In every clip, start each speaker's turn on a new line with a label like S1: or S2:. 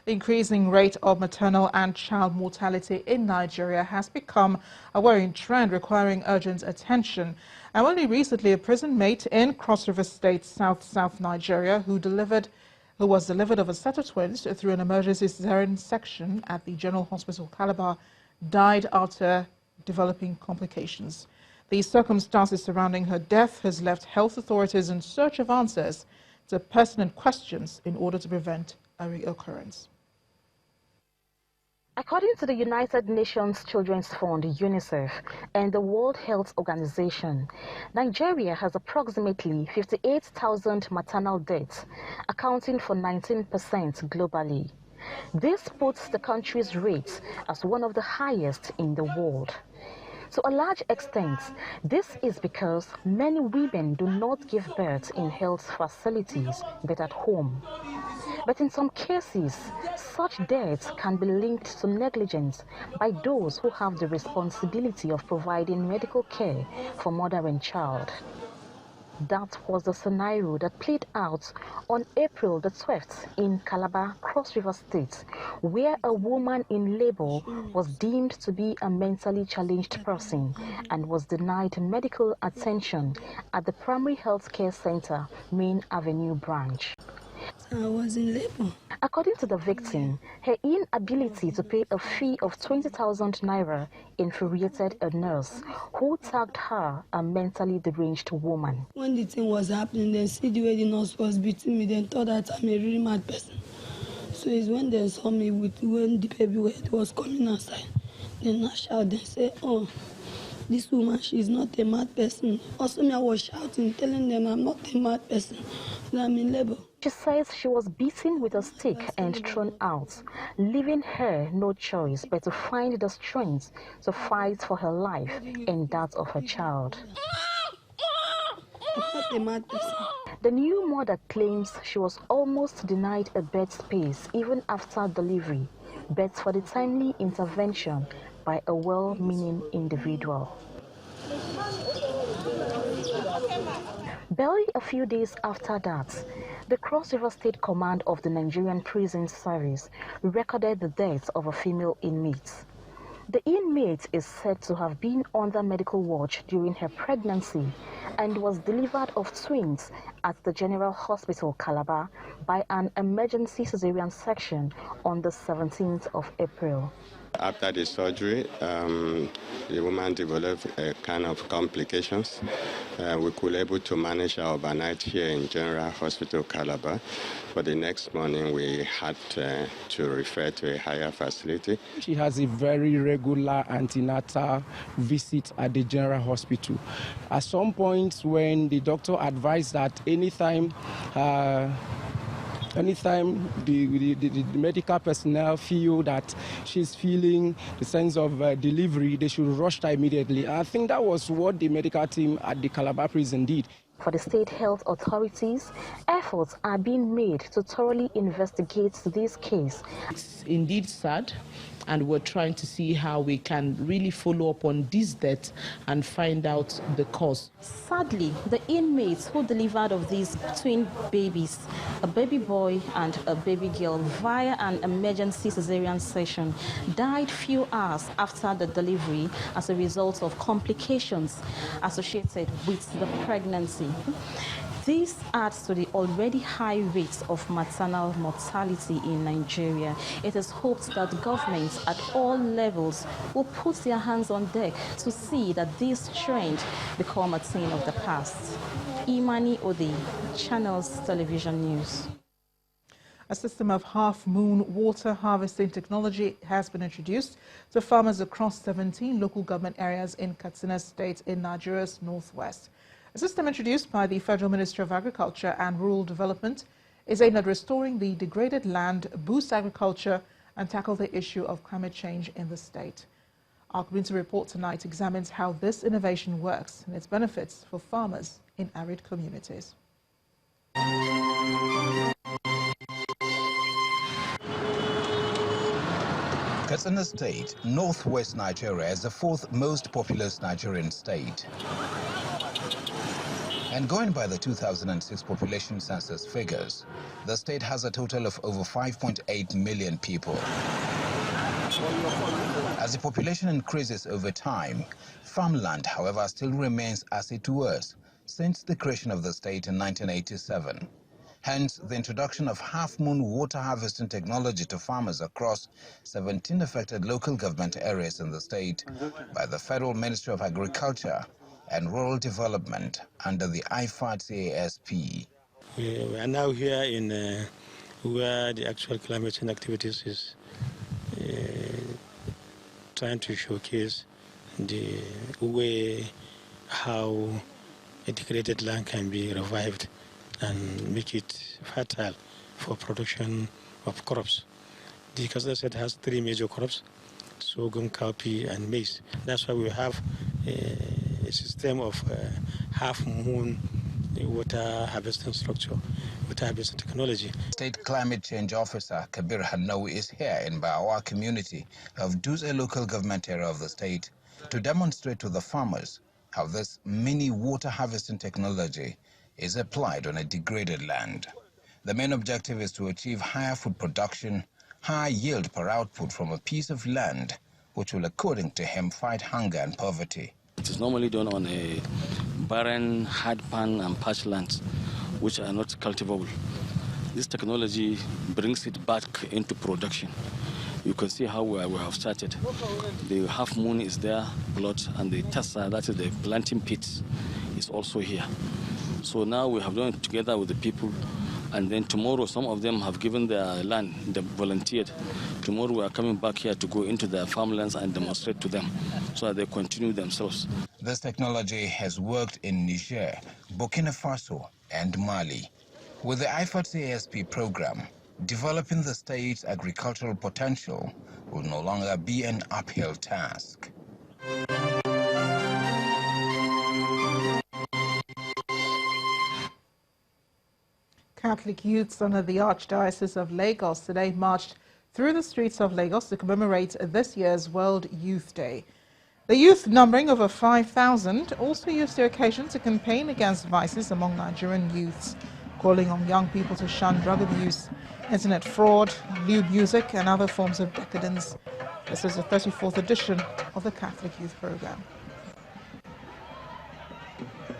S1: The increasing rate of maternal and child mortality in Nigeria has become a worrying trend requiring urgent attention. And only recently, a prison mate in Cross River State, South Nigeria, who was delivered of a set of twins through an emergency cesarean section at the General Hospital Calabar, died after developing complications. The circumstances surrounding her death has left health authorities in search of answers to pertinent questions in order to prevent a reoccurrence.
S2: According to the United Nations Children's Fund, UNICEF, and the World Health Organization, Nigeria has approximately 58,000 maternal deaths, accounting for 19% globally. This puts the country's rate as one of the highest in the world. To a large extent, this is because many women do not give birth in health facilities but at home. But in some cases, such deaths can be linked to negligence by those who have the responsibility of providing medical care for mother and child. That was the scenario that played out on April the 12th in Calabar, Cross River State, where a woman in labor was deemed to be a mentally challenged person and was denied medical attention at the Primary Health Care Center, Main Avenue branch.
S3: I was in labor.
S2: According to the victim, her inability to pay a fee of 20,000 naira infuriated a nurse who tagged her a mentally deranged woman.
S3: When the thing was happening, they see the way the nurse was beating me, they thought that I'm a really mad person. So it's when they saw me when the baby weight was coming outside, they now shout and say, "Oh, this woman, she's not a mad person." Also, me, I was shouting, telling them I'm not a mad person, that I'm in labor.
S2: She says she was beaten with a stick and thrown out, leaving her no choice but to find the strength to fight for her life and that of her child.
S3: I'm not a mad person.
S2: The new mother claims she was almost denied a bed space even after delivery, but for the timely intervention by a well-meaning individual. Barely a few days after that, the Cross River State Command of the Nigerian Prison Service recorded the death of a female inmate. The inmate is said to have been under medical watch during her pregnancy and was delivered of twins at the General Hospital Calabar by an emergency cesarean section on the 17th of April.
S4: After the surgery, the woman developed a kind of complications. We could able to manage her overnight here in General Hospital Calabar, but the next morning we had to refer to a higher facility.
S5: She has a very regular antenatal visit at the General Hospital. At some point when the doctor advised that anytime the medical personnel feel that she's feeling the sense of delivery, they should rush her immediately. I think that was what the medical team at the Calabar prison did.
S2: For the state health authorities, efforts are being made to thoroughly investigate this case.
S6: It's indeed sad, and we're trying to see how we can really follow up on this death and find out the cause.
S2: Sadly, the inmates who delivered of these twin babies, a baby boy and a baby girl, via an emergency cesarean section, died few hours after the delivery as a result of complications associated with the pregnancy. This adds to the already high rates of maternal mortality in Nigeria. It is hoped that governments at all levels will put their hands on deck to see that this trend become a thing of the past. Imani Odi, Channels Television News.
S1: A system of half-moon water harvesting technology has been introduced to farmers across 17 local government areas in Katsina State in Nigeria's northwest. A system introduced by the Federal Ministry of Agriculture and Rural Development is aimed at restoring the degraded land, boost agriculture, and tackle the issue of climate change in the state. Our community report tonight examines how this innovation works and its benefits for farmers in arid communities.
S7: Katsina State, northwest Nigeria, is the fourth most populous Nigerian state. And going by the 2006 population census figures, the state has a total of over 5.8 million people. As the population increases over time, farmland, however, still remains as it was since the creation of the state in 1987. Hence, the introduction of half-moon water harvesting technology to farmers across 17 affected local government areas in the state by the Federal Ministry of Agriculture and Rural Development under the IFAD-CASP.
S8: We are now here in where the actual climate change activities is trying to showcase the way how a degraded land can be revived and make it fertile for production of crops. The Kasada set has 3 major crops: sorghum, cowpea, and maize. That's why we have a system of half-moon water harvesting structure, water harvesting technology.
S7: State Climate Change Officer Kabir Hannawi is here in Bawa community of Duse local government area of the state to demonstrate to the farmers how this mini water harvesting technology is applied on a degraded land. The main objective is to achieve higher food production, higher yield per output from a piece of land, which will, according to him, fight hunger and poverty.
S9: It is normally done on a barren, hard-pan and parched lands, which are not cultivable. This technology brings it back into production. You can see how we have started. The half moon is there, plot, and the tassa, that is the planting pits, is also here. So now we have done it together with the people, and then tomorrow some of them have given their land, they volunteered. Tomorrow we are coming back here to go into their farmlands and demonstrate to them so that they continue themselves.
S7: This technology has worked in Niger, Burkina Faso, and Mali. With the IFAD-CASP program, developing the state's agricultural potential will no longer be an uphill task.
S1: Catholic youths under the Archdiocese of Lagos today marched through the streets of Lagos to commemorate this year's World Youth Day. The youth, numbering over 5,000, also used the occasion to campaign against vices among Nigerian youths, calling on young people to shun drug abuse, internet fraud, lewd music and other forms of decadence. This is the 34th edition of the Catholic Youth Program.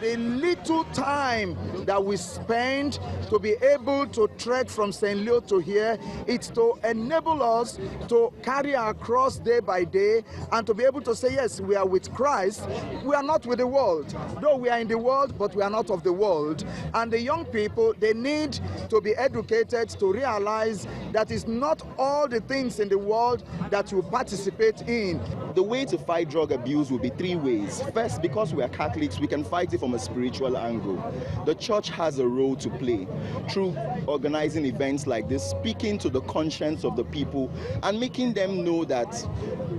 S10: The little time that we spend to be able to trek from St. Leo to here, it's to enable us to carry our cross day by day and to be able to say, yes, we are with Christ. We are not with the world. Though we are in the world, but we are not of the world. And the young people, they need to be educated to realize that it's not all the things in the world that you participate in.
S11: The way to fight drug abuse will be 3 ways. First, because we are Catholics, we can fight it from a spiritual angle. The church has a role to play through organizing events like this, speaking to the conscience of the people and making them know that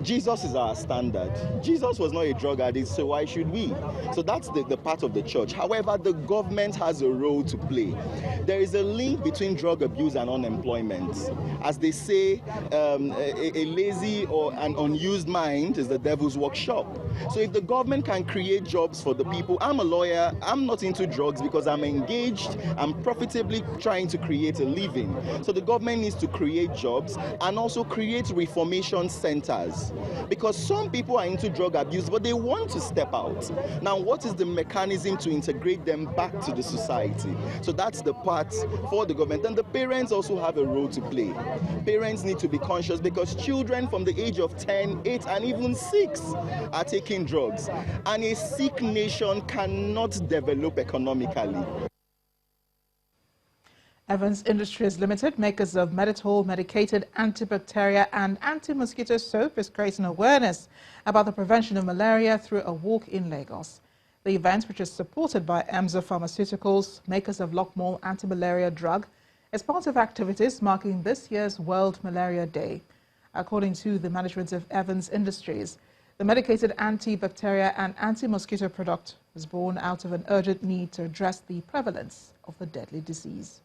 S11: Jesus is our standard. Jesus was not a drug addict, so why should we? So that's the part of the church. However, the government has a role to play. There is a link between drug abuse and unemployment. As they say, a lazy or an unused mind is the devil's workshop. So if the government can create jobs for the people, I'm a lawyer, I'm not into drugs because I'm engaged, I'm profitably trying to create a living. So the government needs to create jobs and also create reformation centers, because some people are into drug abuse but they want to step out. Now what is the mechanism to integrate them back to the society? So that's the part for the government. And the parents also have a role to play. Parents need to be conscious because children from the age of 10, 8 and even 6 are taking drugs, and a sick nation cannot develop economically.
S1: Evans Industries Limited, makers of Meditol medicated antibacterial and anti-mosquito soap, is creating awareness about the prevention of malaria through a walk in Lagos. The event, which is supported by EMSA Pharmaceuticals, makers of Lockmore anti-malaria drug, is part of activities marking this year's World Malaria Day. According to the management of Evans Industries, the medicated antibacterial and anti-mosquito product was born out of an urgent need to address the prevalence of the deadly disease.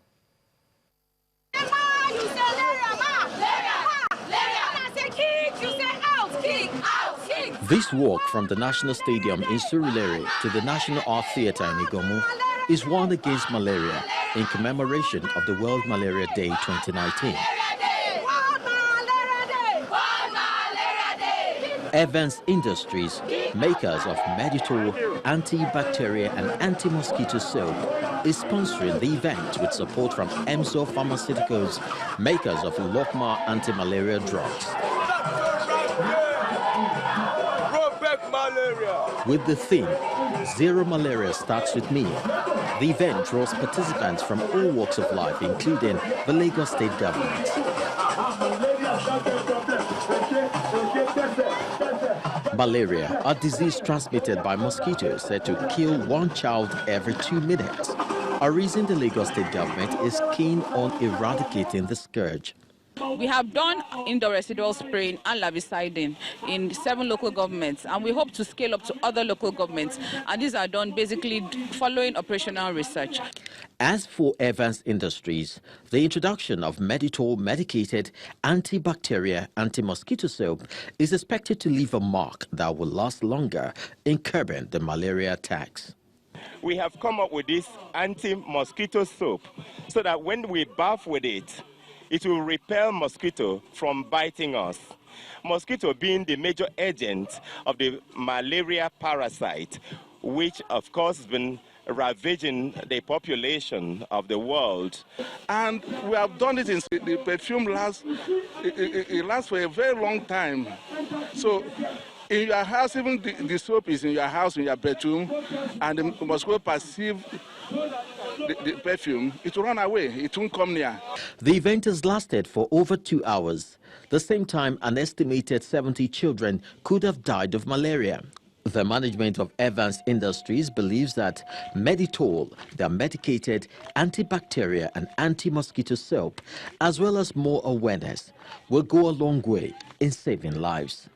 S12: This walk from the National Stadium in Surulere to the National Art Theatre in Igomu is one against malaria in commemoration of the World Malaria Day 2019. Evans Industries, makers of Meditol, antibacterial and anti-mosquito soap, is sponsoring the event with support from Emso Pharmaceuticals, makers of Lokma anti-malaria drugs. With the theme, Zero Malaria Starts With Me, the event draws participants from all walks of life, including the Lagos State government. Malaria, a disease transmitted by mosquitoes said to kill one child every 2 minutes, a reason the Lagos State government is keen on eradicating the scourge.
S13: We have done indoor residual spraying and larvicidin in 7 local governments, and we hope to scale up to other local governments, and these are done basically following operational research.
S12: As for Evans Industries, the introduction of Meditol medicated antibacterial anti-mosquito soap is expected to leave a mark that will last longer in curbing the malaria attacks.
S14: We have come up with this anti-mosquito soap so that when we bath with it, it will repel mosquito from biting us. Mosquito being the major agent of the malaria parasite, which of course has been ravaging the population of the world.
S15: And we have done it in the perfume lasts for a very long time. So in your house, even the soap is in your house, in your bedroom, and the mosquito perceive the perfume, it will run away, it won't come near.
S12: The event has lasted for over 2 hours. The same time, an estimated 70 children could have died of malaria. The management of Evans Industries believes that Meditol, their medicated antibacterial and anti-mosquito soap, as well as more awareness, will go a long way in saving lives.